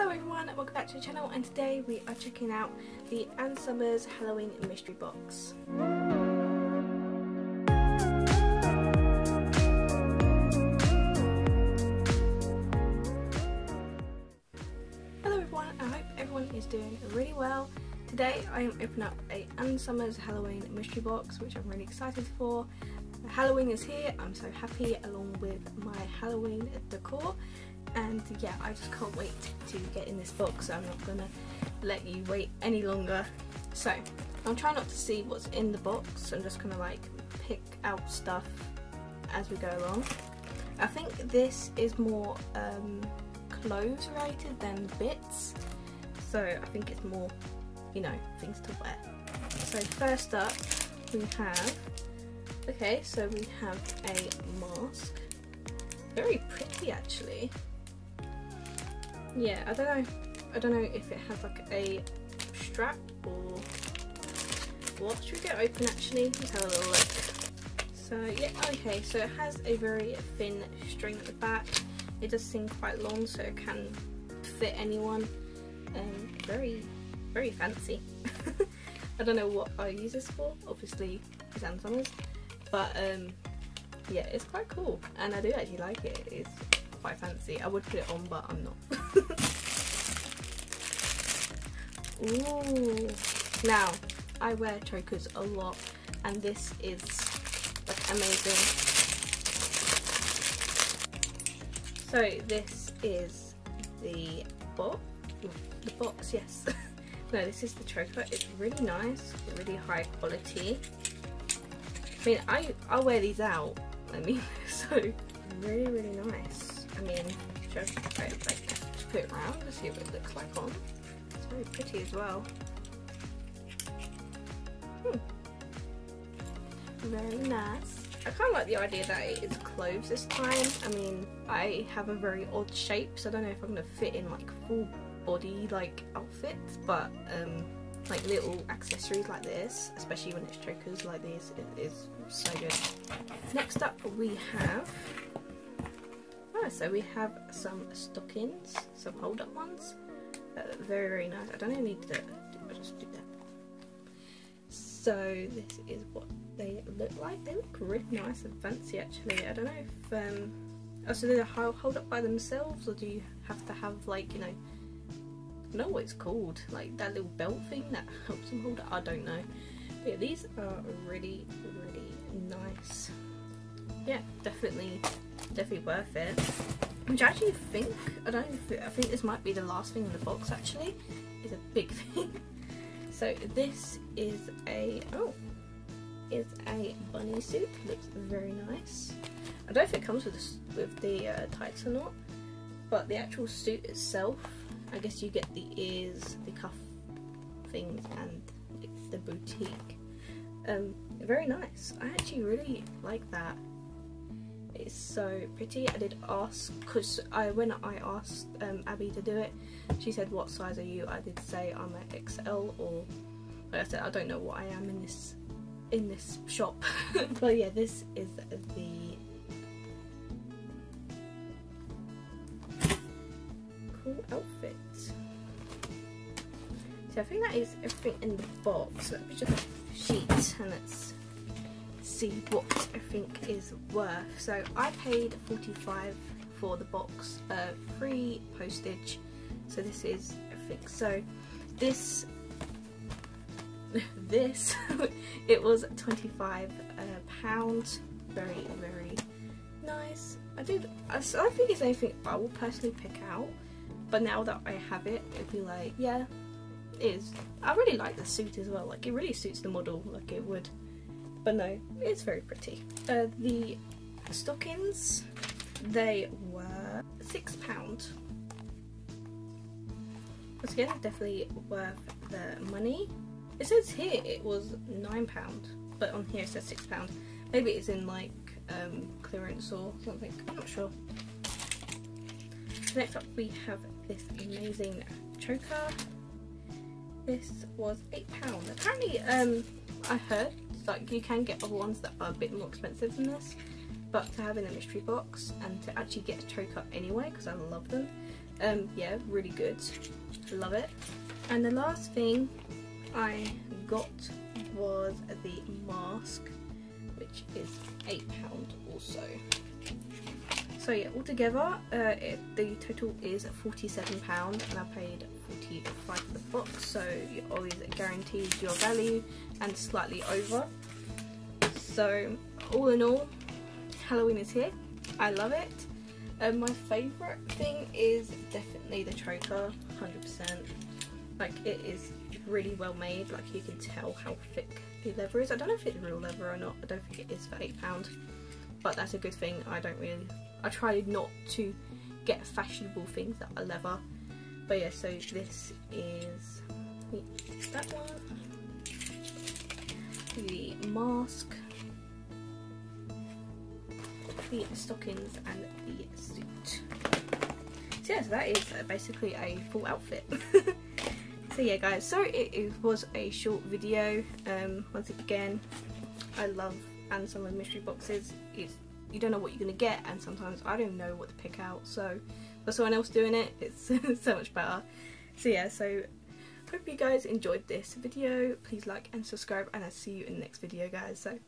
Hello everyone, welcome back to the channel, and today we are checking out the Ann Summers Halloween mystery box. Hello everyone, I hope everyone is doing really well. Today I am opening up a Ann Summers Halloween mystery box, which I'm really excited for. Halloween is here, I'm so happy, along with my Halloween decor. And yeah, I just can't wait to get in this box, so I'm not gonna let you wait any longer. So I'm trying not to see what's in the box, I'm just gonna like pick out stuff as we go along. I think this is more clothes related than bits, so I think it's more, you know, things to wear. So first up we have, okay, so we have a mask, very pretty actually. Yeah, I don't know if it has like a strap or what. Should we get open actually? Let's have a little look. So yeah, okay, so it has a very thin string at the back. It does seem quite long, so it can fit anyone. Very fancy. I don't know what I use this for, obviously it's Ann Summers, but yeah, it's quite cool and I do actually like it. It's quite fancy. I would put it on, but I'm not. Ooh. Now, I wear chokers a lot, and this is like amazing. So this is the box. The box, yes. No, this is the choker. It's really nice, really high quality. I mean, I'll wear these out. I mean, so really nice. I mean, just like put it around to see what it looks like on. It's very pretty as well. Very nice. I kind of like the idea that it is clothes this time. I mean, I have a very odd shape, so I don't know if I'm gonna fit in like full body like outfits, but like little accessories like this, especially when it's chokers like this, it is so good. Next up we have, so we have some stockings, some hold up ones. Very nice. I don't even need to just do that. So this is what they look like. They look really nice and fancy actually. I don't know if oh, so they hold up by themselves, or do you have to have like, you know, I don't know what it's called, like that little belt thing that helps them hold it. I don't know. But yeah, these are really nice. Yeah, definitely worth it. Which I actually think, I think this might be the last thing in the box actually. Is a big thing. So this is a bunny suit. Looks very nice. I don't know if it comes with the tights or not, but the actual suit itself, I guess you get the ears, the cuff things, and the boutique. Very nice. I actually really like that. It's so pretty. I did ask, because when I asked Abby to do it, she said, what size are you? I did say I'm an XL, or like I said, I don't know what I am in this shop. But yeah, this is the cool outfit. So I think that is everything in the box. Let me just look at the sheet and let's see what I think is worth. So I paid $45 for the box, free postage. So this is everything. So this it was £25. Very nice. I think it's anything I will personally pick out, but now that I have it, it'd be like, yeah, it is. I really like the suit as well. Like, it really suits the model like it would. But no, it's very pretty. The stockings, they were £6. Once again, definitely worth the money. It says here it was £9, but on here it says £6. Maybe it's in like clearance or something, I'm not sure. Next up we have this amazing choker. This was £8. Apparently, I heard like you can get other ones that are a bit more expensive than this, but to have in a mystery box and to actually get a choker anyway, because I love them, Yeah, really good. Love it. And the last thing I got was the mask, which is £8 also. So yeah, altogether the total is £47 and I paid £45 for the box, so you're always guaranteed your value and slightly over. So all in all, Halloween is here. I love it. My favourite thing is definitely the choker, 100%. Like, it is really well made, like you can tell how thick the leather is. I don't know if it's real leather or not, I don't think it is for £8, but that's a good thing. I try not to get fashionable things that are leather. But yeah, so this is that one, the mask, the stockings and the suit. So yeah, so that is basically a full outfit. So yeah guys, so it was a short video. Once again, I love and some of the mystery boxes. You don't know what you're going to get, and sometimes I don't know what to pick out, so for someone else doing it, it's so much better. So yeah, so hope you guys enjoyed this video. Please like and subscribe, and I'll see you in the next video guys. So